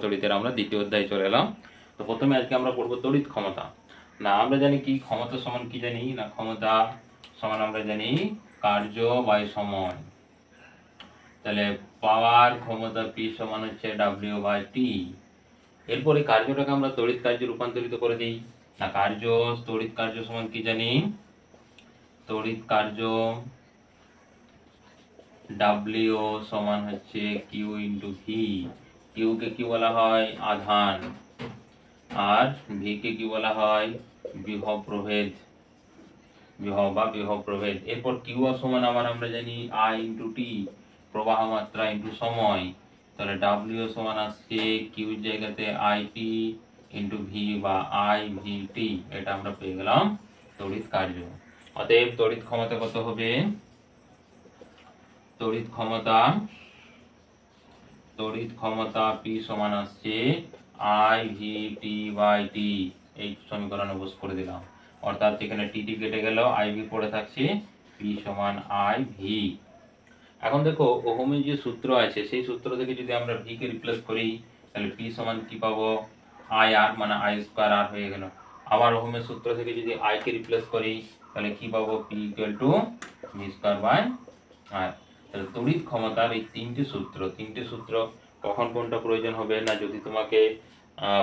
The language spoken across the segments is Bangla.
তড়িতের আমরা দ্বিতীয় অধ্যায়ে চলে এলাম। তো প্রথমে আজকে আমরা পড়বো তড়িৎ ক্ষমতা। না আমরা জানি কি ক্ষমতা সমান কি জানি না, ক্ষমতা সমান আমরা জানি কার্য বাই সময়। তাহলে পাওয়ার ক্ষমতা পি সমান হচ্ছে ডাব্লিউ বাই টি। এরপরে কার্যটাকে আমরা তড়িৎ কার্যে রূপান্তরিত করে দিই। না কার্য তড়িৎ কার্য সমান কি জানি, তড়িৎ কার্য ডাব্লিউ সমান হচ্ছে কিউ ইন্টু ভি। কিউ কে কি বলা হয় আধান, আর ভি কে কি বলা হয় বিভব প্রভেদ, বিভব বা বিভব প্রভেদ। এরপর কিউ সমান আবার আমরা জানি আই ইন্টু টি, প্রবাহ মাত্রা ইন্টু সময়। তাহলে ডাব্লিউ সমান আসছে কিউর জায়গাতে আই টি ইন্টু ভি বা আই ভি টি। এটা আমরা পেয়ে গেলাম তড়িৎ কার্য। অতএব তড়িৎ ক্ষমতা কত হবে, তড়িৎ ক্ষমতা পি সমান আসছে I V T by T. এই সমীকরণে বস করে দিলাম, অর্থাৎ এখানে টি টি কেটে গেল, আই ভি পড়ে থাকছে পি সমান আই ভি। এখন দেখো ওহমের যে সূত্র আছে সেই সূত্র থেকে যদি আমরা ভি কে রিপ্লেস করি তাহলে পি সমান কি পাবো আই আর, মানে আই স্কোয়ার আর হয়ে গেল। আবার ওহমের সূত্র থেকে যদি আই কে রিপ্লেস করি তাহলে কি পাবো P equal to V square by R. তাহলে তড়িৎ ক্ষমতার এই তিনটে সূত্র কখন কোনটা প্রয়োজন হবে না, যদি তোমাকে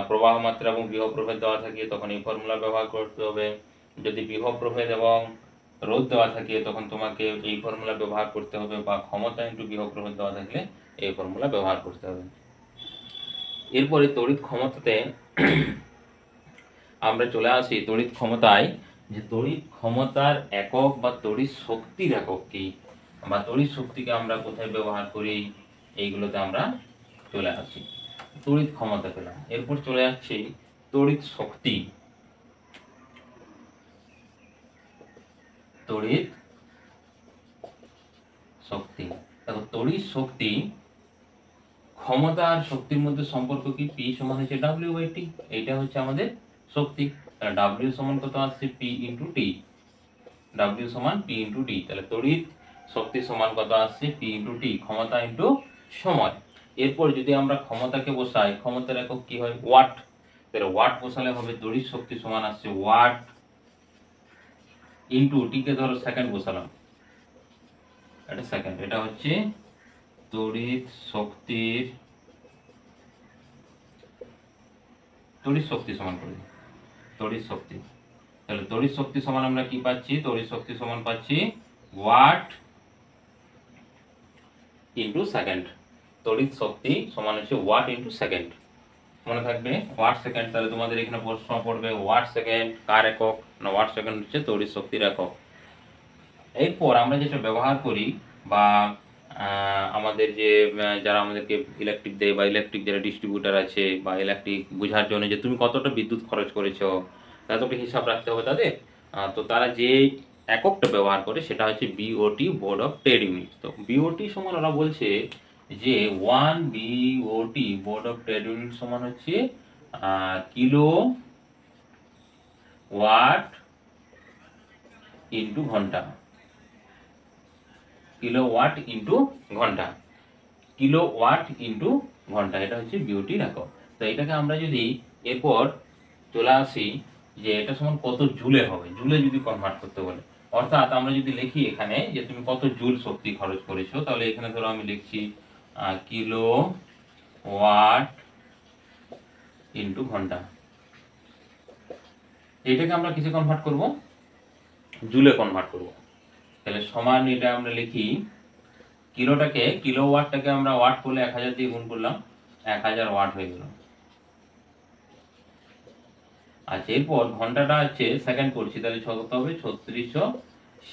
প্রবাহ মাত্রা এবং বিভব প্রভেদ দেওয়া থাকে তখন এই ফর্মুলা ব্যবহার করতে হবে। যদি বিভব প্রভেদ এবং রোধ দেওয়া থাকে তখন তোমাকে এই ফর্মুলা ব্যবহার করতে হবে, বা ক্ষমতা ইন্টু বিভব প্রভেদ দেওয়া থাকলে এই ফর্মুলা ব্যবহার করতে হবে। এরপরে তড়িৎ ক্ষমতাতে আমরা চলে আসি তড়িৎ ক্ষমতায়, যে তড়িৎ ক্ষমতার একক বা তড়িৎ শক্তির একক কি, বা তড়িৎ শক্তিকে আমরা কোথায় ব্যবহার করি, এইগুলোতে আমরা চলে আসি। তড়িৎ ক্ষমতা পেলাম, এরপর চলে যাচ্ছি তড়িৎ শক্তি। তড়িৎ শক্তি, দেখো তড়িৎ শক্তি ক্ষমতা আর শক্তির মধ্যে সম্পর্ক কি, পি সমান হচ্ছে ডাব্লিউ বাই টি। এইটা হচ্ছে আমাদের শক্তি। তাহলে ডাব্লিউ সমান কত আসছে পি ইন্টু টি, ডাব্লিউ সমান পি ইন্টু টি। তাহলে তড়িৎ শক্তি সমান কত আসছে পি ইন্টু টি, ক্ষমতা ইন্টু সময়। এরপর যদি আমরা ক্ষমতাকে বসাই, ক্ষমতার একক কি হয় ওয়াট। তাহলে ওয়াট বসালে হবে তড়িৎ শক্তি সমান আসছে ওয়াট ইন্টু টি কে ধরো সেকেন্ড বসালাম, এটা সেকেন্ড, এটা হচ্ছে তড়িৎ শক্তি সমান করে তড়িৎ শক্তি। তাহলে তড়িৎ শক্তি সমান আমরা কি পাচ্ছি, তড়িৎ শক্তি সমান পাচ্ছি ওয়াট ইন্টু সেকেন্ড। তড়িৎ শক্তি সমান হচ্ছে ওয়াট ইন্টু সেকেন্ড, মনে থাকবে ওয়াট সেকেন্ড। তাহলে তোমাদের এখানে প্রশ্ন পড়বে ওয়াট সেকেন্ড কার একক, না ওয়াট সেকেন্ড হচ্ছে তড়িৎ শক্তির একক। এরপর আমরা যেটা ব্যবহার করি, বা আমাদের যে যারা আমাদেরকে ইলেকট্রিক দেয় বা ইলেকট্রিক যারা ডিস্ট্রিবিউটার আছে, বা ইলেকট্রিক বোঝার জন্য যে তুমি কতটা বিদ্যুৎ খরচ করেছো তাদেরকে হিসাব রাখতে হবে তাদের। তো তারা যে এককটা ব্যবহার করে সেটা হচ্ছে BOT, board of trade unit. তো বিওটি সমান ওরা বলছে যে 1 BOT board of trade unit সমান হচ্ছে কিলো ওয়াট ইন্টু ঘন্টা, কিলোওয়াট ইন্টু ঘন্টা, কিলোওয়াট ইন্টু ঘন্টা, এটা হচ্ছে বিওটির একক। তো এটাকে আমরা যদি এরপর চলে আসি যে এটা সমান কত জুলে হবে, জুলে যদি কনভার্ট করতে বলে, অর্থাৎ আমরা যদি লিখি এখানে যে তুমি কত জুল শক্তি খরচ করেছো, তাহলে এখানে ধরো আমি লিখছি কিলো ওয়াট ইন্টু ঘন্টা। এটাকে আমরা কিসে কনভার্ট করব, জুলে কনভার্ট করব। তাহলে সমান এটা আমরা লিখি কিলোটাকে, কিলোওয়াটটাকে আমরা ওয়াট করলে 1000 দিয়ে গুণ করলাম, 1000 ওয়াট হয়ে গেল। আচ্ছা এরপর ঘন্টাটা হচ্ছে সেকেন্ড করছি, তাহলে কত হবে 3600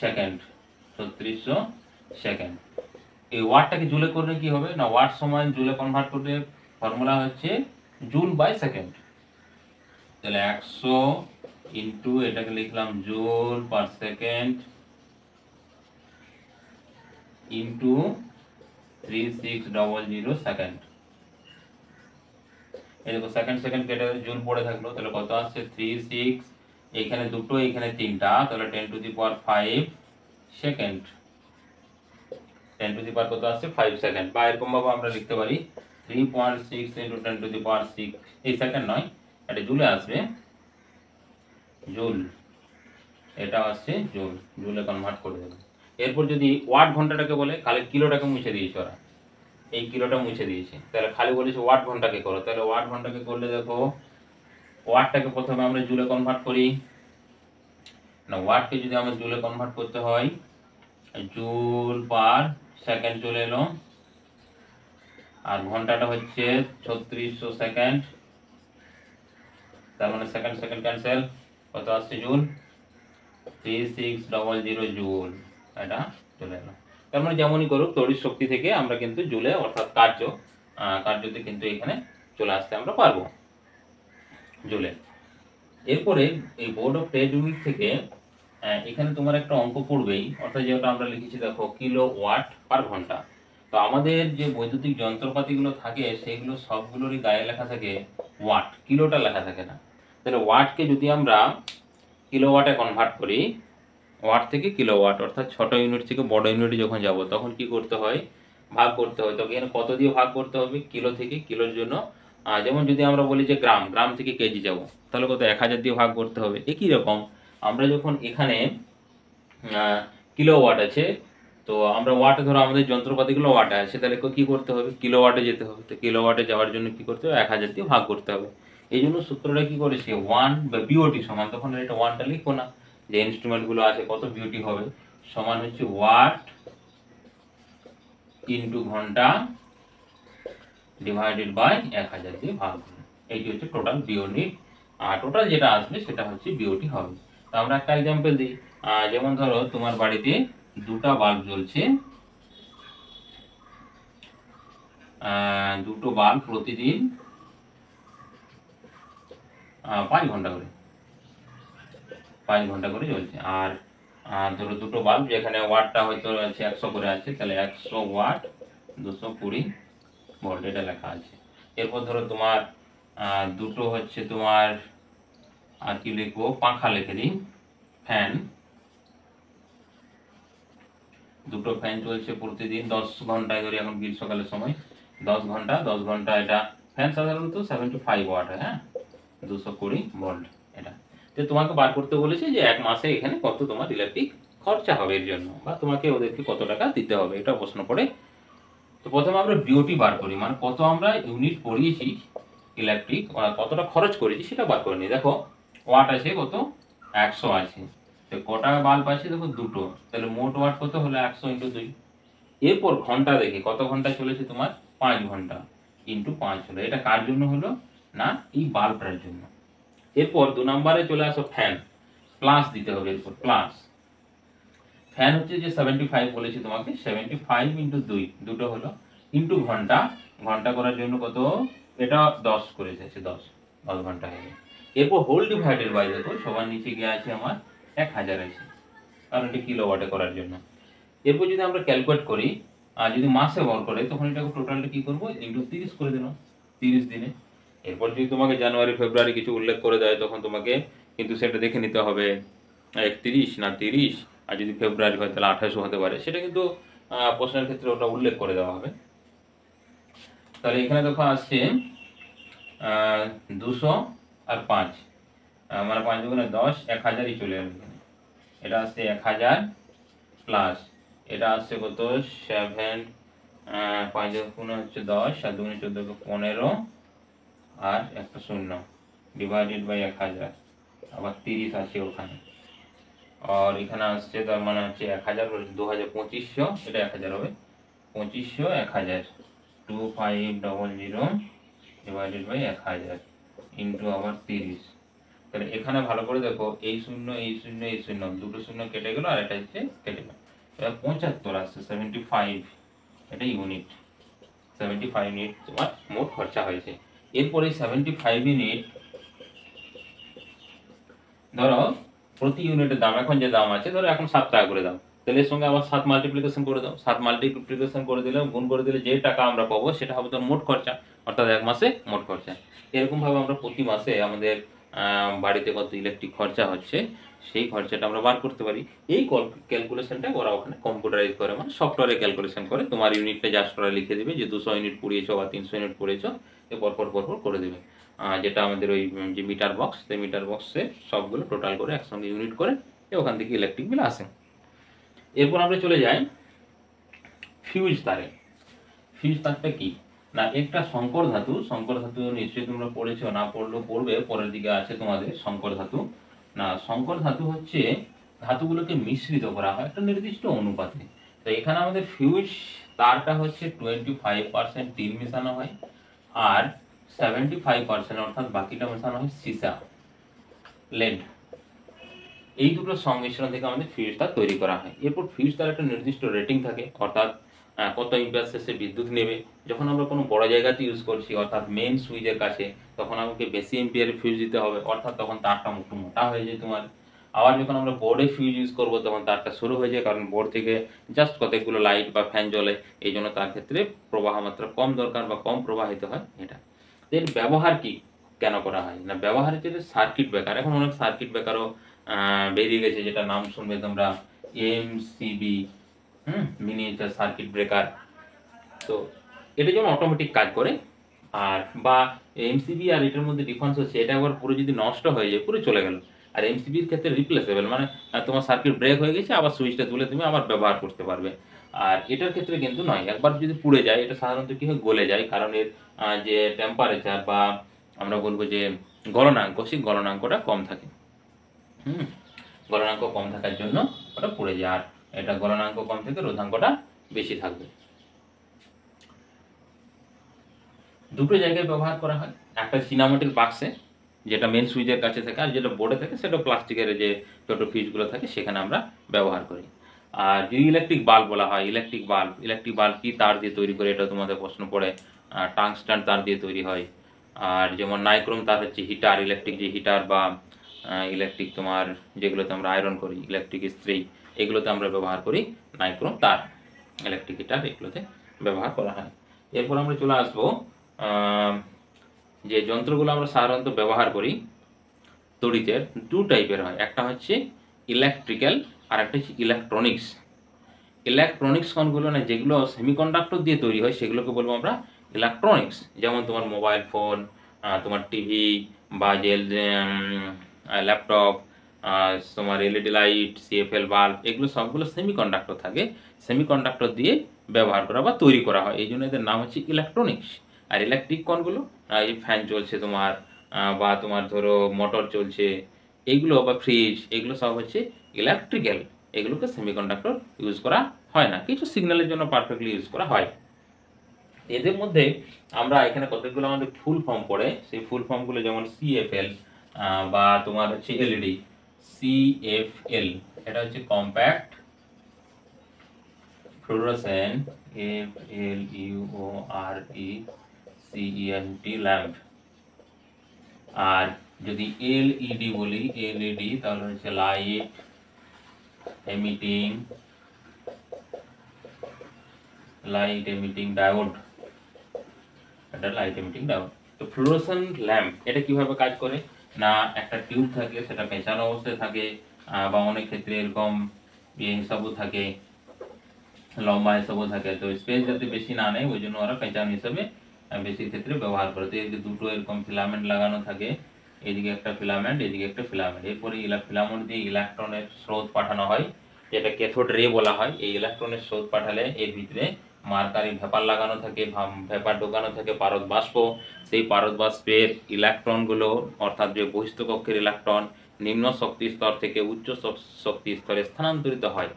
সেকেন্ড, 3600 সেকেন্ড। এই ওয়াটটাকে জুলে করলে কি হবে না, ওয়াট সমান জুলে কনভার্ট করলে ফর্মুলা হচ্ছে জুল বাই সেকেন্ড। তাহলে 100 ইন্টু এটাকে লিখলাম joule per second into 3600 second. এই দেখো সেকেন্ড সেকেন্ড কেটে জুল পড়ে থাকলো, তাহলে কত আসছে 36, এখানে দুটো এখানে তিনটা, তাহলে 10 to the power 5 second, 10 to the power কত আসছে 5 সেকেন্ড। বা এরকম ভাবে আমরা লিখতে পারি 3.6 ইন্টু 10⁶, এই সেকেন্ড নয়, এটা জুলে আসবে, জুল, এটা আসছে জুল, জুলে কনভার্ট করে দেবে। এরপর যদি ওয়াট ঘন্টাটাকে বলে, খালি কিলোটাকে মুছে দিয়েছে ওরা, এই কিলোটা মুছে দিয়েছে, তাহলে খালি বলেছে ওয়াট ঘন্টাকে করো। তাহলে ওয়াট ঘন্টাকে করলে দেখো, ওয়াটটাকে প্রথমে আমরা জুলে কনভার্ট করি না, ওয়াটকে যদি আমরা জুলে কনভার্ট করতে হয়, জুল পার সেকেন্ড চলে এলো, আর ঘন্টাটা হচ্ছে 3600 সেকেন্ড, তার মানে সেকেন্ড সেকেন্ড ক্যান্সেল, কত আসছে জুল, 3600 জুল, এটা চলে এলো। তার মানে যেমনই করুক তড়িৎ শক্তি থেকে আমরা কিন্তু জুলে, অর্থাৎ কার্যতে কিন্তু এখানে চলে আসতে আমরা পারবো জুলে। এরপরে এই বোর্ড অফ ট্রেড ইউনিট থেকে এখানে তোমার একটা অঙ্ক পড়বেই, অর্থাৎ যেটা আমরা লিখেছি দেখো, কিলো ওয়াট পার ঘন্টা। তো আমাদের যে বৈদ্যুতিক যন্ত্রপাতিগুলো থাকে সেগুলো সবগুলোরই গায়ে লেখা থাকে ওয়াট, কিলোটা লেখা থাকে না। তাহলে ওয়াটকে যদি আমরা কিলোওয়াটে কনভার্ট করি, ওয়াট থেকে কিলোওয়াট, অর্থাৎ ছোট ইউনিট থেকে বড় ইউনিটে যখন যাব তখন কি করতে হয়, ভাগ করতে হয়। তখন এখানে কত দিয়ে ভাগ করতে হবে, কিলো থেকে, কিলোর জন্য যেমন যদি আমরা বলি যে গ্রাম, গ্রাম থেকে কেজি যাব, তাহলে কত, 1000 দিয়ে ভাগ করতে হবে। একই রকম আমরা যখন এখানে কিলোওয়াট আছে, তো আমরা ওয়াটে, ধরো আমাদের যন্ত্রপাতিগুলো ওয়াটে আছে, তাহলে কি করতে হবে, কিলোওয়াটে যেতে হবে। তো কিলোওয়াটে যাওয়ার জন্য কি করতে হবে, 1000 দিয়ে ভাগ করতে হবে। এই জন্য সূত্রটা কি করেছে, ওয়ান বা বিওটি সমান, তখন এটা ওয়ানটা লিখবো না, যে ইনস্ট্রুমেন্টগুলো আছে কত বিওটি হবে, সমান হচ্ছে ওয়াট ইন্টু ঘন্টা ডিভাইডেড বাই 1000 দিয়ে ভাগ। এইটি হচ্ছে টোটাল বিওটি, আর টোটাল যেটা আসবে সেটা হচ্ছে বিওটি হবে। তো আমরা একটা এক্সাম্পল দিই, যেমন ধরো তোমার বাড়িতে দুটো বাল্ব জ্বলছে, দুটো বাল্ব প্রতিদিন 5 ঘন্টা করে, 5 ঘন্টা করে জ্বলছে। আর ধরো দুটো বাল্ব, যেখানে ওয়াটটা হয়তো আছে 100 করে আছে, তাহলে 100 ওয়াট 220 ভোল্ট, এটা লেখা আছে। এরপর ধরো তোমার দুটো হচ্ছে তোমার, আর কি লিখবো, পাখা লিখে দিই, ফ্যান, দুটো ফ্যান চলছে প্রতিদিন 10 ঘন্টায়, ধরি এখন গ্রীষ্মকালের সময় 10 ঘন্টা, 10 ঘন্টা, এটা ফ্যান সাধারণত 75 ওয়াট হয়, হ্যাঁ, 220 ভোল্ট এটা। তো তোমাকে বার করতে বলেছে যে এক মাসে এখানে কত তোমার ইলেকট্রিক খরচা হবে এর জন্য, বা তোমাকে ওদেরকে কত টাকা দিতে হবে, এটা প্রশ্ন পড়ে। তো প্রথমে আমরা বিওটি বার করি, মানে কত আমরা ইউনিট পড়িয়েছি ইলেকট্রিক, কতটা খরচ করেছি সেটা বার করে নিই। দেখো ওয়াট আছে কত, 100 আছে, তো কটা বাল্ব আছে দেখো দুটো, তাহলে মোট ওয়াট কত হলো, 100 ইন্টু 2। এরপর ঘন্টা দেখি কত ঘন্টা চলেছে তোমার, 5 ঘন্টা, ইন্টু 5 হলো। এটা কার জন্য হলো না, এই বাল্বটার জন্য। এরপর 2 নম্বরে চলে আসো ফ্যান, প্লাস দিতে হবে, এরপর প্লাস ফ্যান হচ্ছে যে 75 বলেছি তোমাকে, 75 ইন্টু 2, দুটো হলো, ইন্টু ঘন্টা, ঘন্টা করার জন্য কত, এটা 10 করেছে, 10 ঘন্টা হয়ে গেল। এরপর হোল ডিভাইডেড বাই, দেখো সবার নিচে গিয়ে আছে আমার 1000 আছে, কারণ এটা কিলোওয়াটে করার জন্য। এরপর যদি আমরা ক্যালকুলেট করি, আর যদি মাসে বর করে, তখন এটাকে টোটালটা কি করবো, ইন্টু 30 করে দিলাম, 30 দিনে। এরপর যদি তোমাকে জানুয়ারি ফেব্রুয়ারি কিছু উল্লেখ করে দেয়, তখন তোমাকে কিন্তু সেটা দেখে নিতে হবে 31 না 30, আর যদি ফেব্রুয়ারি হয় তাহলে 28 হতে পারে, সেটা কিন্তু প্রশ্নের ক্ষেত্রে ওটা উল্লেখ করে দেওয়া হবে। তাহলে এখানে দেখো আসছে 200 আর 5, মানে 5 দুগুণে 10, 1000ই চলে আসবে এখানে। এটা আসছে 1000 প্লাস এটা আসছে কত, 7, 5 গুণে হচ্ছে 10, আর দুগুণে 14, 15, আর একটা শূন্য, ডিভাইডেড বাই 1000, আবার 30 আছে ওখানে, আর এখানে আসছে, তার মানে হচ্ছে 1000 2500, এটা 1000 হবে, 2500, 1000, 2500 ডিভাইডেড বাই 1000 ইন্টু আবার 30। তাহলে এখানে ভালো করে দেখো, এই শূন্য, এই শূন্য, এই শূন্য, দুটো শূন্য কেটে গেল, আর এটা হচ্ছে কেটে গেল, এবার 75 আসছে, 75, এটা ইউনিট, 75 ইউনিট তোমার মোট খরচা হয়েছে। এরপরে 75 ইউনিট, ধরো প্রতি ইউনিটের দাম, এখন যে দাম আছে ধরো এখন 7 টাকা করে দাম, তাহলে এর সঙ্গে আবার 7 মাল্টিপ্লিকেশন করে দাও, 7 মাল্টিপ্লিকেশন করে দিলে, গুণ করে দিলে যে টাকা আমরা পাবো সেটা হবে তোর মোট খরচা, অর্থাৎ এক মাসে মোট খরচা। এরকম ভাবে আমরা প্রতি মাসে আমাদের বাড়িতে কত ইলেকট্রিক খরচা হচ্ছে সেই খরচাটা আমরা বার করতে পারি। এই ক্যালকুলেশনটা ওরা ওখানে কম্পিউটারাইজ করে, মানে সফটওয়্যারে ক্যালকুলেশন করে। তোমার ইউনিটটা জাস্ট ওরা লিখে দেবে যে 200 ইউনিট পুড়িয়েছো বা 300 ইউনিট পুড়িয়েছো, এ পরপর করে দেবে। যেটা আমাদের ওই যে মিটার বক্স, সেই মিটার বক্সে সবগুলো টোটাল করে একসঙ্গে ইউনিট করে ওখান থেকে ইলেকট্রিক বিল আসে। এরপর আমরা চলে যাই ফিউজ তারে। ফিউজ তারটা কি না, একটা শঙ্কর ধাতু নিশ্চয়ই তোমরা পড়েছো, না পড়লেও পড়বে, পরের দিকে আছে তোমাদের শঙ্কর ধাতু। না, শঙ্কর ধাতু হচ্ছে ধাতুগুলোকে মিশ্রিত করা হয় একটা নির্দিষ্ট অনুপাতে। তো এখানে আমাদের ফিউজ তারটা হচ্ছে 25% টিন মেশানো হয়, আর 75% অর্থাৎ বাকিটা মেশানো হয় সীসা, লেড। এই দুটো সংমিশ্রণ থেকে আমাদের ফিউজ তার তৈরি করা হয়। এরপর ফিউজ তার একটা নির্দিষ্ট রেটিং থাকে, অর্থাৎ কত এম্পিয়ার সে বিদ্যুৎ নেবে। যখন আমরা কোনো বড় জায়গাতে ইউজ করছি, অর্থাৎ মেইন সুইচের কাছে, তখন আমাকে বেশি এম্পিয়ারের ফিউজ দিতে হবে, অর্থাৎ তখন তারটা একটু মোটা হয়ে যায় তোমার। আবার যখন আমরা বোর্ডে ফিউজ ইউজ করবো, তখন তারটা শুরু হয়ে যায়, কারণ বোর্ড থেকে জাস্ট কতগুলো লাইট বা ফ্যান জ্বলে, এই জন্য তার ক্ষেত্রে প্রবাহ মাত্রা কম দরকার বা কম প্রবাহিত হয় এটা। এর ব্যবহার কি কেন করা হয় না, ব্যবহার হচ্ছে সার্কিট ব্রেকার। এখন অনেক সার্কিট ব্রেকারও বেরিয়ে গেছে, যেটা নাম শুনবে তোমরা, এমসিবি, মিনিয়েচার সার্কিট ব্রেকার। তো এটা যেমন অটোমেটিক কাজ করে, আর বা এমসিবি আর এটার মধ্যে ডিফারেন্স হচ্ছে, এটা একবার পুরো যদি নষ্ট হয়ে যায় পুরো চলে গেল, আর এমসিবির ক্ষেত্রে রিপ্লেসেবল, মানে তোমার সার্কিট ব্রেক হয়ে গেছে, আবার সুইচটা তুলে তুমি আবার ব্যবহার করতে পারবে। আর এটার ক্ষেত্রে কিন্তু নয়, একবার যদি পুড়ে যায় এটা সাধারণত কি হয়, গলে যায়, কারণ এর যে টেম্পারেচার বা আমরা বলবো যে গলনাঙ্ক, সেই গলনাঙ্কটা কম থাকে। গলনাঙ্ক কম থাকার জন্য ওটা পুড়ে যায়, আর এটা গলনাঙ্ক কম থেকে রোধাঙ্কটা বেশি থাকবে। দুটো জায়গায় ব্যবহার করা হয়, একটা চীনামাটির বাক্সে যেটা মেন সুইচের কাছে থাকে, আর যেটা বোর্ডে থাকে সেটা প্লাস্টিকের যে ছোট ফিউজগুলো থাকে সেখানে আমরা ব্যবহার করি। আর যদি ইলেকট্রিক বাল্ব বলা হয়, ইলেকট্রিক বাল্ব কি তার দিয়ে তৈরি করে, এটা তোমাদের প্রশ্ন পড়ে। টাংস্টান তার দিয়ে তৈরি হয়। আর যেমন নাইক্রোম তার হচ্ছে হিটার, ইলেকট্রিক যে হিটার বা ইলেকট্রিক তোমার যেগুলোতে আমরা আয়রন করি, ইলেকট্রিক ইস্ত্রি, এগুলোতে আমরা ব্যবহার করি নাইক্রোম তার, ইলেকট্রিক হিটার এগুলোতে ব্যবহার করা হয়। এরপর আমরা চলে আসবো যে যন্ত্রগুলো আমরা সাধারণত ব্যবহার করি তড়িতের, দু টাইপের হয়, একটা হচ্ছে ইলেকট্রিক্যাল আর একটা হচ্ছে ইলেকট্রনিক্স। ইলেকট্রনিক্স কোনগুলো না, যেগুলো সেমিকন্ডাক্টর দিয়ে তৈরি হয় সেগুলোকে বলবো আমরা ইলেকট্রনিক্স। যেমন তোমার মোবাইল ফোন, তোমার টিভি বা যে ল্যাপটপ, তোমার এলইডি লাইট, সিএফএল বাল্ব, এগুলো সবগুলো সেমিকন্ডাক্টর থাকে, সেমিকন্ডাক্টর দিয়ে ব্যবহার করা বা তৈরি করা হয়, এই জন্য এদের নাম হচ্ছে ইলেকট্রনিক্স। আর ইলেকট্রিক কোনগুলো, এই ফ্যান চলছে তোমার, বা তোমার ধরো মোটর চলছে, এইগুলো বা ফ্রিজ, এগুলো সব হচ্ছে ইলেকট্রিক্যাল। এগুলোকে সেমিকন্ডাক্টর ইউজ করা হয় না, কিছু সিগন্যালের জন্য পারফেক্টলি ইউজ করা হয়। এদের মধ্যে আমরা এখানে কতগুলো আমাদের ফুল ফর্ম পড়ে, সেই ফুল ফর্মগুলো যেমন সিএফএল বা তোমার হচ্ছে এলইডি। সিএফএল এটা হচ্ছে কম্প্যাক্ট ফ্লুরোসেন্ট, FLUORECENT ল্যাম্প। আর যদি এলইডি বলি, এলইডি তাহলে হচ্ছে লাইট এমিটিং ডায়োড, এটা লাইট এমিটিং ডায়োড। তো ফ্লুরোসেন্ট ল্যাম্প এটা কিভাবে কাজ করে না, একটা টিউব থাকে, সেটা পেঁচানো অবস্থায় থাকে, বা অনেক ক্ষেত্রে এরকম হিসাবও থাকে, লম্বা হিসাবও থাকে। তো স্পেস যাতে বেশি না নেয় ওই জন্য ওরা পেঁচানো হিসাবে বেশি ক্ষেত্রে ব্যবহার করে। তো এদিকে দুটো এরকম ফিলামেন্ট লাগানো থাকে, এদিকে একটা ফিলামেন্ট, এদিকে একটা ফিলামেন্ট। এরপরে ফিলামেন্ট দিয়ে ইলেকট্রনের স্রোত পাঠানো হয়, যেটা ক্যাথোড রে বলা হয়। এই ইলেকট্রনের স্রোত পাঠালে এর ভিতরে মার্কারি ভেপার লাগানো থাকে, ভেপার ঢোকানো থাকে, পারদ বাষ্প। সেই পারদ বাষ্পের ইলেকট্রনগুলো, অর্থাৎ যে বহিস্থ কক্ষের ইলেকট্রন, নিম্ন শক্তি স্তর থেকে উচ্চ শক্তি স্তরে স্থানান্তরিত হয়।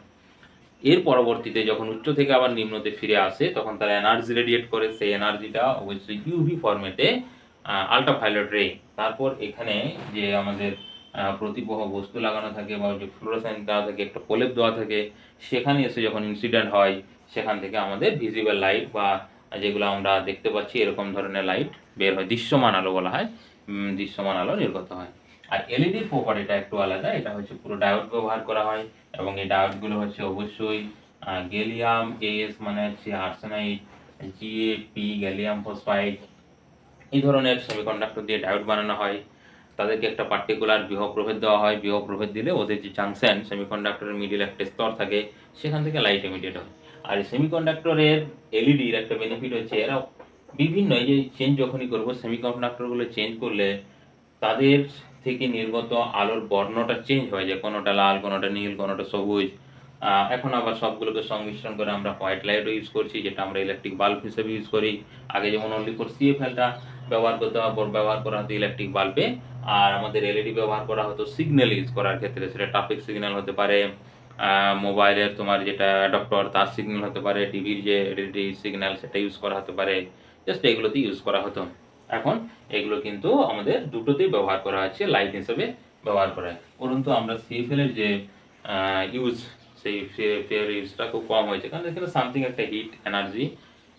এর পরবর্তীতে যখন উচ্চ থেকে আবার নিম্নতে ফিরে আসে, তখন তারা এনার্জি রেডিয়েট করে, সেই এনার্জিটা অবশ্যই ইউভি ফরম্যাটে, আল্ট্রাভায়োলেট রে। তারপর এখানে যে আমাদের প্রতিবহ বস্তু লাগানো থাকে বা যে ফ্লোরোসেন্ট দেওয়া থাকে, একটা প্রলেপ দেওয়া থাকে, সেখানে এসে যখন ইনসিডেন্ট হয়, সেখান থেকে আমাদের ভিজিবল লাইট বা যেগুলো আমরা দেখতে পাচ্ছি এরকম ধরনের লাইট বের হয়, দৃশ্যমান আলো বলা হয়, দৃশ্যমান আলো নির্গত হয়। আর এলইডির প্রপার্টিটা একটু আলাদা, এটা হচ্ছে পুরো ডায়োড ব্যবহার করা হয়, এবং এই ডায়োডগুলো হচ্ছে অবশ্যই গ্যালিয়াম এস মানে হচ্ছে আর্সেনাইড, জিএপি গ্যালিয়াম ফসফাইড, এই ধরনের সেমিকন্ডাক্টর দিয়ে ডায়োড বানানো হয়। তাদেরকে একটা পার্টিকুলার বিভব প্রভেদ দেওয়া হয়, বিভব প্রভেদ দিলে ওদের যে জাংশন সেমিকন্ডাক্টরের মিডিল একটা স্তর থাকে, সেখান থেকে লাইট এমিটেড হয়। আর সেমিকন্ডাক্টরের এলইডির একটা বেনিফিট হচ্ছে এরা বিভিন্ন এই যে চেঞ্জ যখনই করবো সেমিকন্ডাক্টরগুলো চেঞ্জ করলে তাদের থেকে নির্গত আলোর বর্ণটা চেঞ্জ হয়, যে কোনোটা লাল, কোনোটা নীল, কোনোটা সবুজ। এখন আবার সবগুলোকে সংমিশ্রণ করে আমরা হোয়াইট লাইটও ইউজ করছি, যেটা আমরা ইলেকট্রিক বাল্ব হিসেবে ইউজ করি। আগে যেমন অনলি ফর সিএফএলটা ব্যবহার করতে ব্যবহার করা হতো ইলেকট্রিক বাল্বে, আর আমাদের এলইডি ব্যবহার করা হতো সিগন্যাল ইউজ করার ক্ষেত্রে। সেটা ট্রাফিক সিগন্যাল হতে পারে, মোবাইলের তোমার যেটা অ্যাডাপ্টার তার সিগন্যাল হতে পারে, টিভির যে এলইডি সিগন্যাল সেটা ইউজ করা হতে পারে, জাস্ট এগুলোতেই ইউজ করা হতো। এখন এগুলো কিন্তু আমাদের দুটোতেই ব্যবহার করা হচ্ছে, লাইট হিসেবে ব্যবহার করা হয়। পরন্তু আমরা সিএফএল এর যে ইউজ, সেই সিএফএল ইউজটা খুব কম হয়েছে, কারণ এখানে সামথিং একটা হিট এনার্জি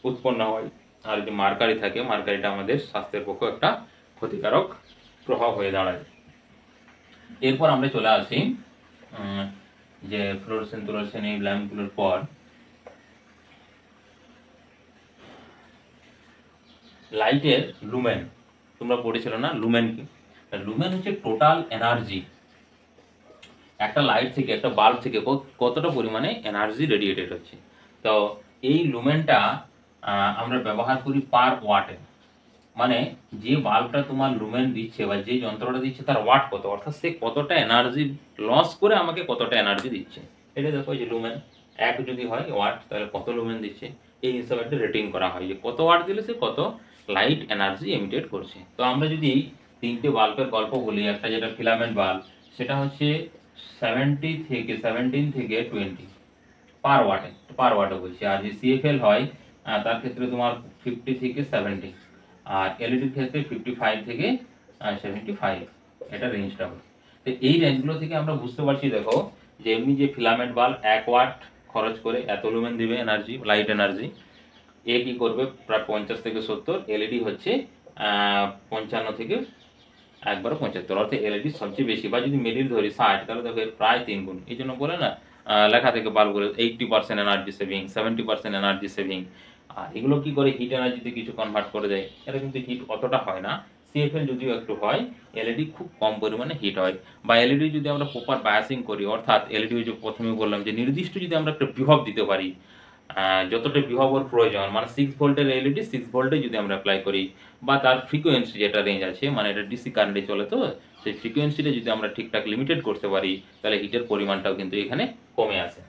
উৎপন্ন হয়, আর যে মার্কারি থাকে মার্কারিটা আমাদের স্বাস্থ্যের পক্ষে একটা ক্ষতিকারক প্রভাব হয়ে দাঁড়ায়। এরপর আমরা চলে আসি যে ফ্লোরোসেন্ট এই ল্যাম্পগুলোর পর লাইটের লুমেন। তোমরা পড়েছিল না লুমেন কি? লুমেন হচ্ছে টোটাল এনার্জি, একটা লাইট থেকে, একটা বাল্ব থেকে কতটা পরিমাণে এনার্জি রেডিয়েটেড হচ্ছে। তো এই লুমেনটা আমরা ব্যবহার করি পার ওয়াটে, মানে যে বাল্বটা তোমার লুমেন দিচ্ছে বা যে যন্ত্রটা দিচ্ছে তার ওয়াট কত, অর্থাৎ সে কতটা এনার্জি লস করে আমাকে কতটা এনার্জি দিচ্ছে। এটা দেখো যে লুমেন এক যদি হয় ওয়াট, তাহলে কত লুমেন দিচ্ছে, এই হিসাবে একটা রেটিং করা হয় যে কত ওয়াট দিলে সে কত লাইট এনার্জি এমিটেড করছে। তো আমরা যদি তিনটে বাল্বের গল্প বলি, একটা যেটা ফিলামেন্ট বাল্ব, সেটা হচ্ছে 17 থেকে 20 পার ওয়াটে বলছি। আর যে সিএফএল হয় তার ক্ষেত্রে তোমার 50 থেকে 70, আর এলইডির ক্ষেত্রে 55 থেকে 75, এটা রেঞ্জটা হয়। তো এই রেঞ্জগুলো থেকে আমরা বুঝতে পারছি, দেখো যে এমনি যে ফিলামেন্ট বাল্ব 1 ওয়াট খরচ করে এত লুমেন দিবে এনার্জি, লাইট এনার্জি, এ কি করবে প্রায় 50 থেকে 70, এলইডি হচ্ছে 55 থেকে 75, অর্থাৎ এলইডি সবচেয়ে বেশি। বা যদি মিডিল ধরি 60, তাহলে দেখো এর প্রায় 3 গুণ। এই জন্য বলে না লেখা থেকে বাল্বগুলো 80% এনার্জি সেভিং, 70% এনার্জি সেভিং। আর এগুলো কি করে হিট এনার্জিতে কিছু কনভার্ট করে দেয়। এটা কিন্তু হিট অতটা হয় না, সিএফএল যদিও একটু হয়, এলইডি খুব কম পরিমাণে হিট হয়। বা এলইডি যদি আমরা প্রপার বায়াসিং করি, অর্থাৎ এলইডি যে প্রথমে বললাম যে নির্দিষ্ট যদি আমরা একটা বিভব দিতে পারি, যতটা বিভব ওর প্রয়োজন, মানে 6 ভোল্টের এলইডি 6 ভোল্টে যদি আমরা অ্যাপ্লাই করি, বা তার ফ্রিকোয়েন্সি যেটা রেঞ্জ আছে, মানে এটা ডিসি কারেন্টে চলে, তো সেই ফ্রিকোয়েন্সিটা যদি আমরা ঠিকঠাক লিমিটেড করতে পারি, তাহলে হিটের পরিমাণটাও কিন্তু এখানে কমে আসে।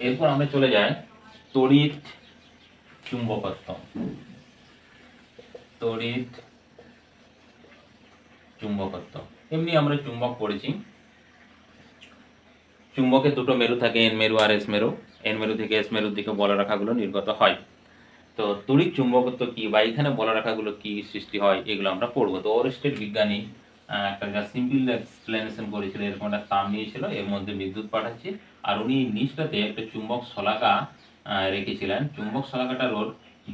এরপর আমরা চলে যাই তড়িৎ চুম্বকত্ব। তড়িৎ চুম্বকত্ব, এমনি আমরা চুম্বক পড়েছি। চুম্বকের দুটো মেরু থাকে, এন মেরু আর এস মেরু। এন মেরু থেকে এস মেরুর দিকে বলরেখাগুলো নির্গত হয়। তো তড়িৎ চুম্বকত্ব কি, বা এখানে বলরেখাগুলো কি সৃষ্টি হয়, এগুলো আমরা পড়বো। তো ওরস্টেড বিজ্ঞানী একটা যা সিম্পল এক্সপ্লেনেশন করেছিল, এরকম একটা তার নিয়েছিল, এর মধ্যে বিদ্যুৎ পাঠাচ্ছে, আর উনি নিচটাতে একটা চুম্বক শলাকা রেখেছিলেন। চুম্বক শলাকাটার ওর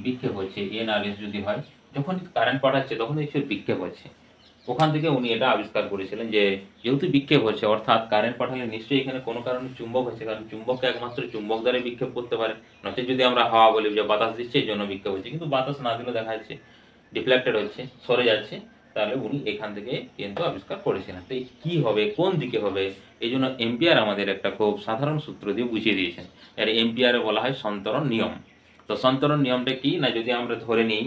বিক্ষেপ হচ্ছে, এন আর এস যদি হয়, যখন কারেন্ট পাঠাচ্ছে তখন দেখছি বিক্ষেপ হচ্ছে। ওখান থেকে উনি এটা আবিষ্কার করেছিলেন যে যেহেতু বিক্ষেপ হচ্ছে, অর্থাৎ কারেন্ট পাঠালে নিশ্চয়ই এখানে কোনো কারণে চুম্বক হচ্ছে, কারণ চুম্বককে একমাত্র চুম্বক দ্বারা বিক্ষেপ করতে পারে। নচেত যদি আমরা হাওয়া বলি যে বাতাস দিচ্ছে এই জন্য বিক্ষেপ হচ্ছে, কিন্তু বাতাস না দিলে দেখা যাচ্ছে ডিফ্লেক্টেড হচ্ছে, সরে যাচ্ছে, তাহলে উনি এখান থেকে কিন্তু আবিষ্কার করেছিলেন। তো কি হবে, কোন দিকে হবে, এই জন্য এম্পিয়ার আমাদের একটা খুব সাধারণ সূত্র দিয়ে বুঝিয়ে দিয়েছেন। এর এম্পিয়ারে বলা হয় সন্তরণ নিয়ম। তো সন্তরণ নিয়মটা কি না, যদি আমরা ধরে নিই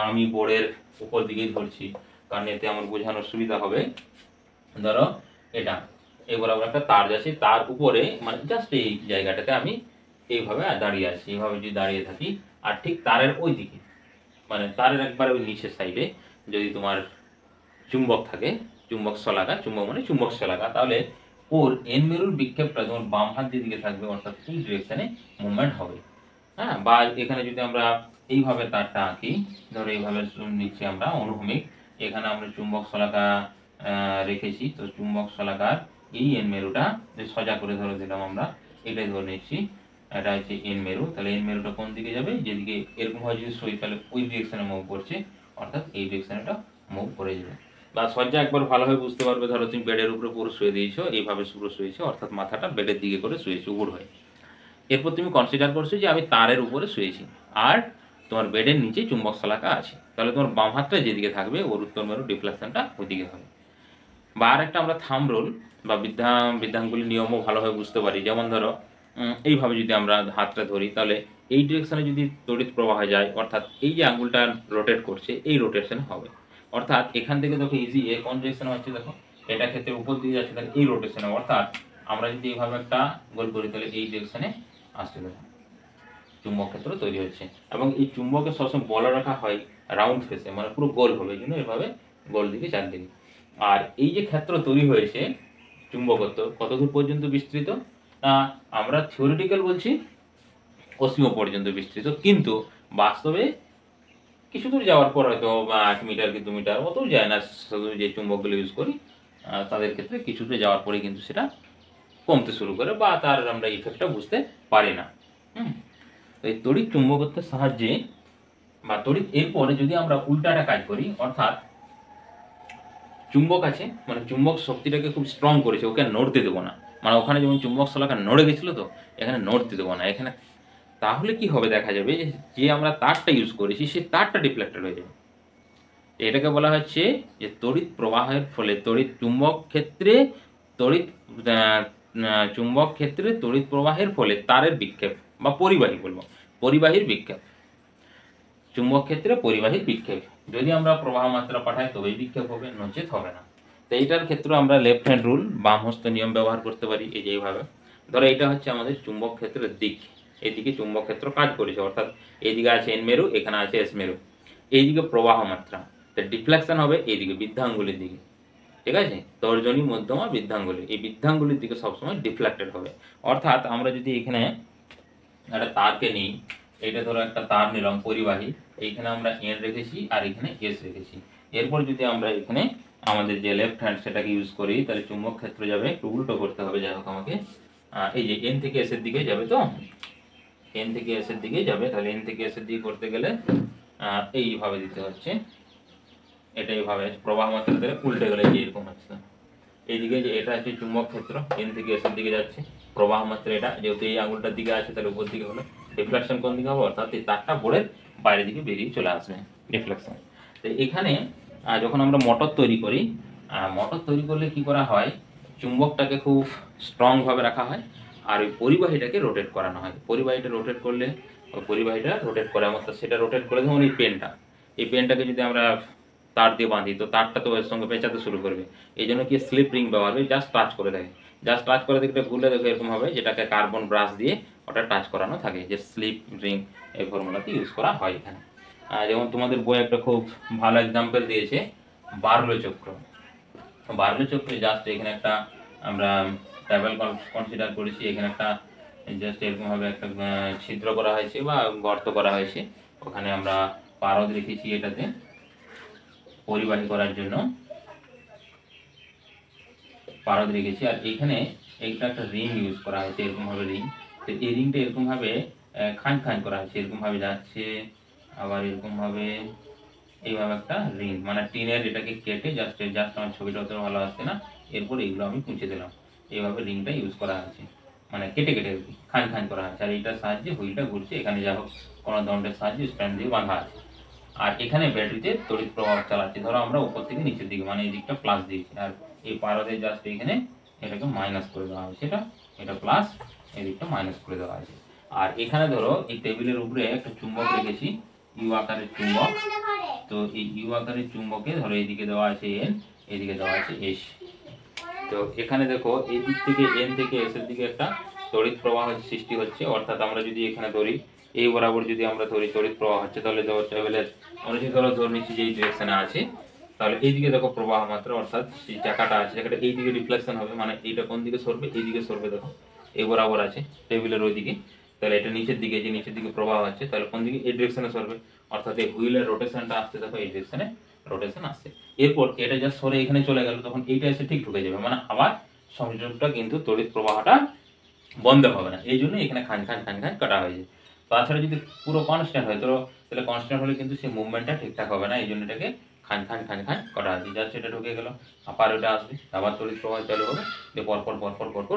আমি বোর্ডের উপর দিকেই ধরছি, কারণ এতে আমার বোঝানোর সুবিধা হবে। ধরো এটা এবার আমরা একটা তার যাচ্ছি, তার উপরে মানে জাস্ট এই জায়গাটাতে আমি এইভাবে দাঁড়িয়ে আছি, এইভাবে যদি দাঁড়িয়ে থাকি, আর ঠিক তারের ওই দিকে, মানে তারের একবারে ওই নিচের সাইডে যদি তোমার চুম্বক থাকে, চুম্বক শলাকা, চুম্বক মানে চুম্বক শলাকা, তাহলে ওর এন মেরুর বিক্ষেপটা তোমার বাম হাত দিকে থাকবে, অর্থাৎ এই ডিরেকশনে মুভমেন্ট হবে। হ্যাঁ, বা এখানে যদি আমরা এইভাবে তারটা আঁকি, ধরো এইভাবে নিচ্ছি আমরা অনুভূমিক, এখানে আমরা চুম্বক শলাকা রেখেছি। তো চুম্বক শলাকার এই এন মেরুটা সোজা করে ধরে দিলাম আমরা, এটাই ধরে নিচ্ছি, এটা হচ্ছে এন মেরু। তাহলে এন মেরুটা কোন দিকে যাবে, যেদিকে এরকম হয় যদি সই, তাহলে ওই ডিরেকশনে মুভ করছে, অর্থাৎ এই ডিরেকশনটা মুভ করে যাবে। বা সজ্জা একবার ভালোভাবে বুঝতে পারবে, ধরো তুমি বেডের উপরে পুরো শুয়ে দিয়েছো, এইভাবে পুরো শুয়েছো, অর্থাৎ মাথাটা বেডের দিকে করে শুয়েছো উবুড় হয়ে। এরপর তুমি কনসিডার করছো যে আমি তারের উপরে শুয়েছি, আর তোমার বেডের নিচে চুম্বক শলাকা আছে, তাহলে তোমার বাম হাতটা যেদিকে থাকবে ওর উত্তর মেরু ডিফ্লেকশনটা ওইদিকে হবে। বা আর একটা আমরা থাম্ব রুল বা বিধানগুলির নিয়মও ভালোভাবে বুঝতে পারি। যেমন ধরো এইভাবে যদি আমরা হাতটা ধরি, তাহলে এই ডিরেকশনে যদি তড়িৎ প্রবাহ যায়, অর্থাৎ এই যে আঙ্গুলটা রোটেট করছে এই রোটেশন হবে। অর্থাৎ এখান থেকে দেখো ইজি এ কোন ডিরেকশনে হচ্ছে, দেখো এটা ক্ষেত্রে উপর দিকে যাচ্ছে, তাহলে এই রোটেশনে, অর্থাৎ আমরা যদি এইভাবে একটা গোল করি তাহলে এই ডিরেকশনে আসছে, দেখো চুম্বক ক্ষেত্র তৈরি হচ্ছে। এবং এই চুম্বকের সবসময় বলা রাখা হয় রাউন্ড ফেসে, মানে পুরো গোল হবে, এই জন্য এভাবে গোল দিকে চারদিকে। আর এই যে ক্ষেত্র তৈরি হয়েছে চুম্বকত্ব কতদূর পর্যন্ত বিস্তৃত, আমরা থিওরিটিক্যাল বলছি অসীম পর্যন্ত বিস্তৃত, কিন্তু বাস্তবে কিছু দূর যাওয়ার পর হয়তো 1 মিটার কি 2 মিটার অতও যায় না, শুধু যে চুম্বকগুলো ইউজ করি তাদের ক্ষেত্রে কিছু দূর যাওয়ার পরে কিন্তু সেটা কমতে শুরু করে বা তার আমরা ইফেক্টটা বুঝতে পারি না। তো এই তড়িৎ চুম্বকত্বের সাহায্যে বা তড়িৎ এরপরে যদি আমরা উল্টাটা কাজ করি, অর্থাৎ চুম্বক আছে, মানে চুম্বক শক্তিটাকে খুব স্ট্রং করেছে, ওকে নড়তে দেবো না, মানে ওখানে যেমন চুম্বক শলাকা নড়ে গেছিলো, তো এখানে নড়তে দেবো না এখানে, তাহলে কি হবে দেখা যাবে যে আমরা তারটা ইউজ করেছি সেই তারটা ডিফ্লেক্টেড হয়ে যাবে। এটাকে বলা হচ্ছে যে তড়িৎ প্রবাহের ফলে চুম্বক ক্ষেত্রে তড়িৎ প্রবাহের ফলে তারের বিক্ষেপ বা পরিবাহী বলবো, পরিবাহীর বিক্ষেপ। চুম্বক ক্ষেত্রে পরিবাহীর বিক্ষেপ, যদি আমরা প্রবাহ মাত্রা পাঠাই তবেই বিক্ষেপ হবে, নচেত হবে না। তো এইটার ক্ষেত্রে আমরা লেফট হ্যান্ড রুল বাম হস্ত নিয়ম ব্যবহার করতে পারি। এই যে এইভাবে ধরো এটা হচ্ছে আমাদের চুম্বক ক্ষেত্রের দিক, এদিকে চুম্বক ক্ষেত্র কাজ করেছে, অর্থাৎ এইদিকে আছে এন মেরু, এখানে আছে এস মেরু, এইদিকে প্রবাহ মাত্রা, তো ডিফ্লেকশন হবে এইদিকে বৃদ্ধাঙ্গুলির দিকে, ঠিক আছে, তর্জনী মধ্যমা বৃদ্ধাঙ্গুলি, এই বৃদ্ধাঙ্গুলির দিকে সবসময় ডিফ্লেক্টেড হবে। অর্থাৎ আমরা যদি এখানে একটা তারকে নিই, এটা ধরো একটা তার নিলাম পরিবাহী, এইখানে আমরা এন রেখেছি আর এখানে এস রেখেছি, এরপর যদি আমরা এখানে আমাদের যে লেফট হ্যান্ড সেটাকে ইউজ করি, তাহলে চুম্বক ক্ষেত্র যাবে একটু উল্টো করতে হবে, যাই হোক আমাকে এই যে এন থেকে এস এর দিকে যাবে, তো এন থেকে এস এর দিকে যাবে, তাহলে এন থেকে এস এর দিকে করতে গেলে এইভাবে দিতে হচ্ছে, এটা এইভাবে প্রবাহ মাত্রা ধরে উল্টে গেলে যে এরকম হচ্ছে, এইদিকে যে এটা হচ্ছে চুম্বক ক্ষেত্র, এন থেকে এস এর দিকে যাচ্ছে, প্রবাহ মাত্রা এটা যেহেতু এই আঙুলটার দিকে আছে তাহলে উপর দিকে হলো, ডিফ্লেকশন কোন দিকে হবে, অর্থাৎ এই তারটা বোর্ডের বাইরের দিকে বেরিয়ে চলে আসবে ডিফ্লেকশন। তো এখানে যখন আমরা মোটর তৈরি করি, মোটর তৈরি করলে কি করা হয়, চুম্বকটাকে খুব স্ট্রংভাবে রাখা হয় আর ওই পরিবাহীটাকে রোটেট করানো হয়। পরিবাহীটা রোটেট করলে ওই পরিবাহীটা রোটেট করে, অর্থাৎ সেটা রোটেট করে ধরুন এই পেনটাকে যদি আমরা তার দিয়ে বাঁধি, তো তারটা তো এর সঙ্গে পেঁচাতে শুরু করবে, এই জন্য কি স্লিপ রিং ব্যবহার করে, জাস্ট টাচ করে দেয়, জাস্ট টাচ করে দেখতে ঘুরলে দেখো এরকম হবে, যেটাকে কার্বন ব্রাশ দিয়ে ওটা টাচ করানো থাকে, যে স্লিপ রিং এই ফর্মুলাতে ইউজ করা হয় এখানে। যেমন তোমাদের বই একটা খুব ভালো এক্সাম্পল দিয়েছে বার্লো চক্র। বার্লো চক্রে জাস্ট এখানে একটা আমরা ট্রাভেল কনসিডার করেছি, এখানে একটা জাস্ট এরকমভাবে একটা ছিদ্র করা হয়েছে বা গর্ত করা হয়েছে, ওখানে আমরা পারদ রেখেছি এটাতে পরিবাহী করার জন্য পারদ রেখেছি, আর এখানে এইটা একটা রিং ইউজ করা হয়েছে এরকমভাবে রিং, তো এই রিংটা এরকমভাবে খাঁজ খাঁজ করা হয়েছে, এরকমভাবে যাচ্ছে আবার এরকমভাবে, এইভাবে একটা রিং, মানে টিনের এটাকে কেটে জাস্ট আমার ছবিটা অত ভালো আসছে না, এরপর এইগুলো আমি মুছে দিলাম, এইভাবে রিংটা ইউজ করা হয়েছে, মানে কেটে কেটে খাঁজ খাঁজ করা হয়েছে, আর এইটার সাহায্যে হুইলটা ঘুরছে, এখানে যা হোক কোনো দণ্ডের সাহায্যে স্ট্যান্ড দিয়ে বাঁধা আছে, আর এখানে ব্যাটারিতে তড়িৎ প্রবাহ চালাচ্ছে, ধরো আমরা উপর থেকে নিচের দিকে, মানে এই দিকটা প্লাস দিয়েছি, আর এই পারদে জাস্ট এখানে এটাকে মাইনাস করে দেওয়া হয়েছে, এটা প্লাস, এই দিকটা মাইনাস করে দেওয়া হয়েছে। আর এখানে ধরো এই টেবিলের উপরে একটা চুম্বক রেখেছি, ইউ আকারের চুম্বক, তো এই ইউ আকারের চুম্বকে ধরো এইদিকে দেওয়া আছে এন, এইদিকে দেওয়া আছে এস, তো এখানে দেখো এই দিক থেকে এন থেকে এস এর দিকে একটা তড়িৎ প্রবাহ সৃষ্টি হচ্ছে, অর্থাৎ আমরা যদি এখানে ধরি এই বরাবর যদি আমরা ধরি তড়িৎ প্রবাহ হচ্ছে, তাহলে ধরো টেবিলের আমরা যদি ধরে নিচ্ছি যে এই ডিরেকশনে আছে, তাহলে এইদিকে দেখো প্রবাহ মাত্রা, অর্থাৎ এই চাকাটা আছে, চাকাটা এইদিকে রিফ্লেকশন হবে, মানে এইটা কোন দিকে সরবে, এইদিকে সরবে, দেখো এই বরাবর আছে টেবিলের ওইদিকে, তাহলে এটা নিচের দিকে, যে নিচের দিকে প্রবাহ হচ্ছে তাহলে কোন দিকে, এই ডিরেকশনে সরবে, অর্থাৎ এই হুইলের রোটেশনটা আসছে, দেখো এই ডিরেকশনে রোটেশন আসছে, এরপর এটা যা সরে এখানে চলে গেল, তখন এইটা এসে ঠিক ঢুকে যাবে, মানে আবার সংযোগটা কিন্তু তড়িৎ প্রবাহটা বন্ধ হবে না, এই জন্য এখানে খান খান কাটা হয়েছে। তাছাড়া যদি পুরো কনস্ট্যান্ট হয়, তাহলে কনস্ট্যান্ট হলে কিন্তু সেই মুভমেন্টটা ঠিকঠাক হবে না, এই জন্য এটাকে খান খান কাটা হয়েছে, জাস্ট এটা ঢুকে গেল, আবার ওটা আসবে, আবার তড়িৎ প্রবাহ চালু হবে, যে পরপর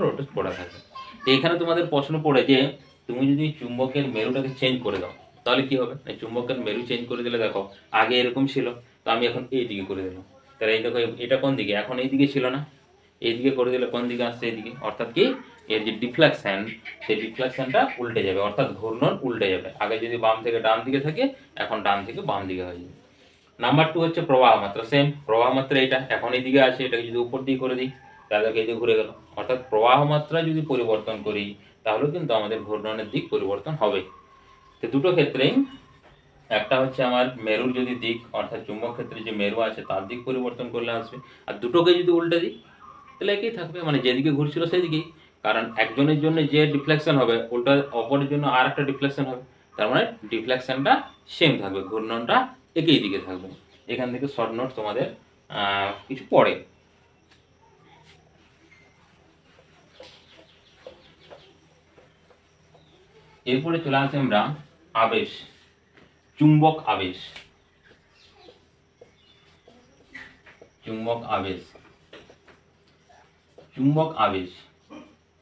রোটেট পড়ে থাকবে। তো এখানে তোমাদের প্রশ্ন পড়ে যে তুমি যদি চুম্বকের মেরুটাকে চেঞ্জ করে দাও, তাহলে কি হবে, এই চুম্বকের মেরু চেঞ্জ করে দিলে দেখো আগে এরকম ছিল, তো আমি এখন এই দিকে করে দিলাম, তাহলে এই দেখো এটা কোন দিকে, এখন এই দিকে ছিল না, এই দিকে করে দিলে কোন দিকে আসছে, এদিকে, অর্থাৎ কি এর যে ডিফ্লেকশন, সেই ডিফ্লেকশনটা উল্টে যাবে, অর্থাৎ ঘূর্ণন উল্টে যাবে, আগে যদি বাম থেকে ডান দিকে থাকে এখন ডান থেকে বাম দিকে হয়ে যাবে। নাম্বার 2 হচ্ছে প্রবাহ মাত্রা, সেম প্রবাহ মাত্রা এটা এখন এই দিকে আছে, এটাকে যদি উপর দিকে করে দিই তাহলে এই দিকে ঘুরে গেল, অর্থাৎ প্রবাহ মাত্রা যদি পরিবর্তন করি তাহলে কিন্তু আমাদের ঘূর্ণনের দিক পরিবর্তন হবে। তো দুটো ক্ষেত্রেই, একটা হচ্ছে আমার মেরুর যদি দিক অর্থাৎ চুম্বক ক্ষেত্রে যে মেরু আছে তার দিক পরিবর্তন করলে আসবে, আর দুটোকে যদি উল্টে দিই তাহলে একই থাকবে, মানে যেদিকে ঘুরছিল সেদিকেই, কারণ একজনের জন্য যে ডিফ্লেকশন হবে উল্টা অপরের জন্য আর একটা ডিফ্লেকশন হবে, তার মানে ডিফ্লেকশনটা সেম থাকবে, ঘূর্ণনটা একই দিকে থাকবে। এখান থেকে শর্ট নোট তোমাদের কিছু পড়ে। এরপরে চলে আসি আমরা আবেশ, চুম্বক আবেশ, চুম্বক আবেশ, চুম্বক আবেশ।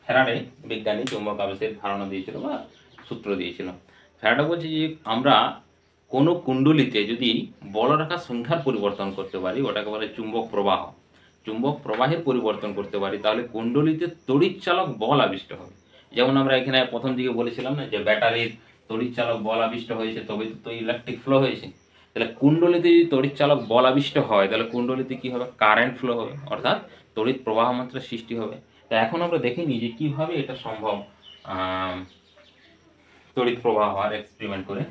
ফ্যারাডে বিজ্ঞানী চুম্বক আবেশের ধারণা দিয়েছিল বা সূত্র দিয়েছিল। ফ্যারাডে বলছে যে আমরা কোনো কুণ্ডলিতে যদি বলরেখার সংখ্যার পরিবর্তন করতে পারি, ওটাকে বলে চুম্বক প্রবাহ, চুম্বক প্রবাহের পরিবর্তন করতে পারি, তাহলে কুণ্ডলিতে তড়িৎচালক বল আবিষ্ট হবে। যেমন আমরা এখানে প্রথম দিকে বলেছিলাম না যে ব্যাটারির তড়িৎচালক বল আবিষ্ট হয়েছে তবে তো ইলেকট্রিক ফ্লো হয়েছে, তাহলে কুণ্ডলিতে যদি তড়িৎচালক বল আবিষ্ট হয় তাহলে কুণ্ডলিতে কি হবে, কারেন্ট ফ্লো হবে, অর্থাৎ তড়িৎ প্রবাহ মাত্রা সৃষ্টি হবে। তা এখন আমরা দেখিনি যে কিভাবে এটা সম্ভব তড়িৎ প্রবাহ হওয়ার এক্সপেরিমেন্ট করে।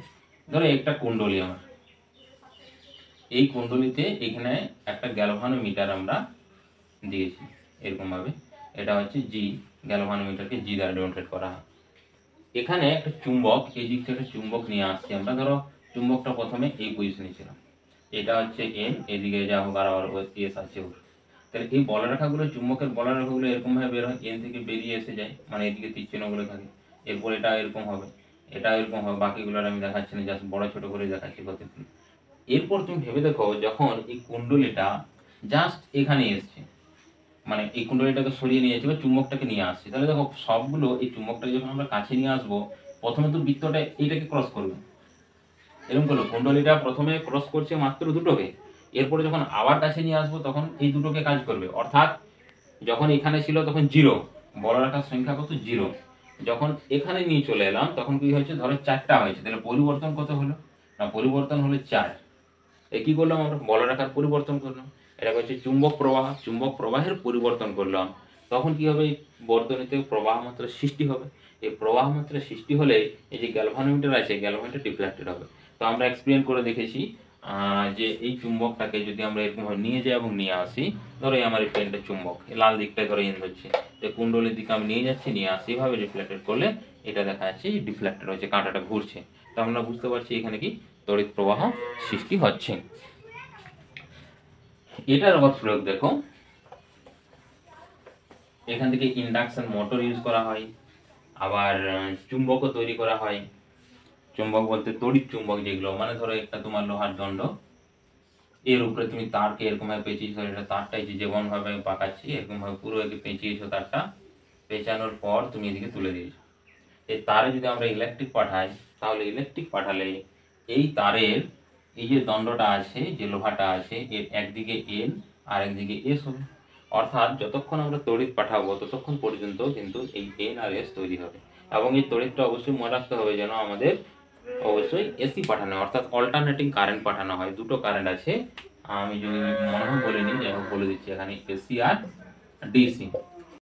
ধরো একটা কুণ্ডলী আমার, এই কুণ্ডলীতে এখানে একটা গ্যালভানোমিটার আমরা দিয়েছি এরকমভাবে, এটা হচ্ছে জি, গ্যালভানোমিটারকে জি দ্বারা ডিনোটেড করা হয়। এখানে একটা চুম্বক, এই দিক থেকে চুম্বক নিয়ে আসছি আমরা, ধরো চুম্বকটা প্রথমে এই পজিশনে ছিল, এটা হচ্ছে এন, এদিকে যা হোক আর এস আছে ওর, তাহলে এই বলরেখাগুলো চুম্বকের বলরেখাগুলো এরকমভাবে বের হয়, এন থেকে বেরিয়ে এসে যায়, মানে এদিকে তীর চিহ্নগুলো থাকে, এরপর এটা এরকম হবে, এটা এরকম হবে, বাকিগুলোর আমি দেখাচ্ছি না, জাস্ট বড় ছোট করে দেখাচ্ছি প্রত্যেকটি। এরপর তুমি ভেবে দেখো যখন এই কুণ্ডলীটা জাস্ট এখানে এসছে, মানে এই কুণ্ডলীটাকে সরিয়ে নিয়ে যাচ্ছে বা চুম্বকটাকে নিয়ে আসছে, তাহলে দেখো সবগুলো এই চুম্বকটাকে যখন আমরা কাছে নিয়ে আসবো প্রথমে তো বৃত্তটা এইটাকে ক্রস করবে, এরকম করলো কুণ্ডলীটা প্রথমে ক্রস করছে মাত্র দুটোকে, এরপরে যখন আবার কাছে নিয়ে আসবো তখন এই দুটোকে কাজ করবে, অর্থাৎ যখন এখানে ছিল তখন জিরো, বলরেখার সংখ্যা কত জিরো, যখন এখানে নিয়ে চলে এলাম তখন কি হয়েছে, ধরো 4টা হয়েছে, তাহলে পরিবর্তন কত হলো না, পরিবর্তন হলো 4। এ কি করলাম আমরা, বলরেখার পরিবর্তন করলাম, এটা হচ্ছে চুম্বক প্রবাহ, চুম্বক প্রবাহের পরিবর্তন করলাম, তখন কি হবে, বর্তনীতে প্রবাহ মাত্রা সৃষ্টি হবে, এই প্রবাহ মাত্রা সৃষ্টি হলে এই যে গ্যালভানোমিটার আছে গ্যালভানোমিটার ডিফ্লেক্টেড হবে। তো আমরা এক্সপেরিমেন্ট করে দেখেছি যে এই চুম্বকটাকে যদি আমরা এরকমভাবে নিয়ে যাই এবং নিয়ে আসি, ধরো এই আমার এই পেনটা চুম্বক, এই লাল দিকটায় ধরো এন ধরছে, যে কুণ্ডলীর দিকে আমি নিয়ে যাচ্ছি, নিয়ে আসি, এভাবে রিফ্লেক্টেড করলে এটা দেখা যাচ্ছে ডিফ্লেক্টেড হচ্ছে, কাঁটাটা ঘুরছে, তো আমরা বুঝতে পারছি এখানে কি তড়িৎ প্রবাহ সৃষ্টি হচ্ছে। এটার আবার প্রয়োগ দেখো, এখান থেকে ইন্ডাকশন মোটর ইউজ করা হয়, আবার চুম্বকও তৈরি করা হয়। চুম্বক বলতে তড়িৎ চুম্বক যেগুলো, মানে ধরো একটা তোমার লোহার দণ্ড, এর উপরে তুমি তারকে এরকম ভাবে পেঁচিয়েছো, এটা তারটাই যেমন ভাবে পাকাচ্ছি এরকম ভাবে পুরো একে পেঁচিয়েছো, তারটা পেঁচানোর পর তুমি এদিকে তুলে দিয়েছো, এই তারে যদি আমরা ইলেকট্রিক পাঠাই তাহলে ইলেকট্রিক পাঠালে এই তারের এই যে দণ্ডটা আছে, যে লোহাটা আছে, এর একদিকে এন আর একদিকে এস হবে, অর্থাৎ যতক্ষণ আমরা তড়িৎ পাঠাবো ততক্ষণ পর্যন্ত কিন্তু এই এন আর এস তৈরি হবে, এবং এই তড়িৎটা অবশ্যই মনে রাখতে হবে যেন আমাদের অবশ্যই এসি পাঠানো হয়, অর্থাৎ অল্টারনেটিং কারেন্ট পাঠানো হয়, দুটো কারেন্ট আছে, আমি যদি মনে হয় বলে নিই, যাই হোক বলে দিচ্ছি এখানে এসি আর ডিসি।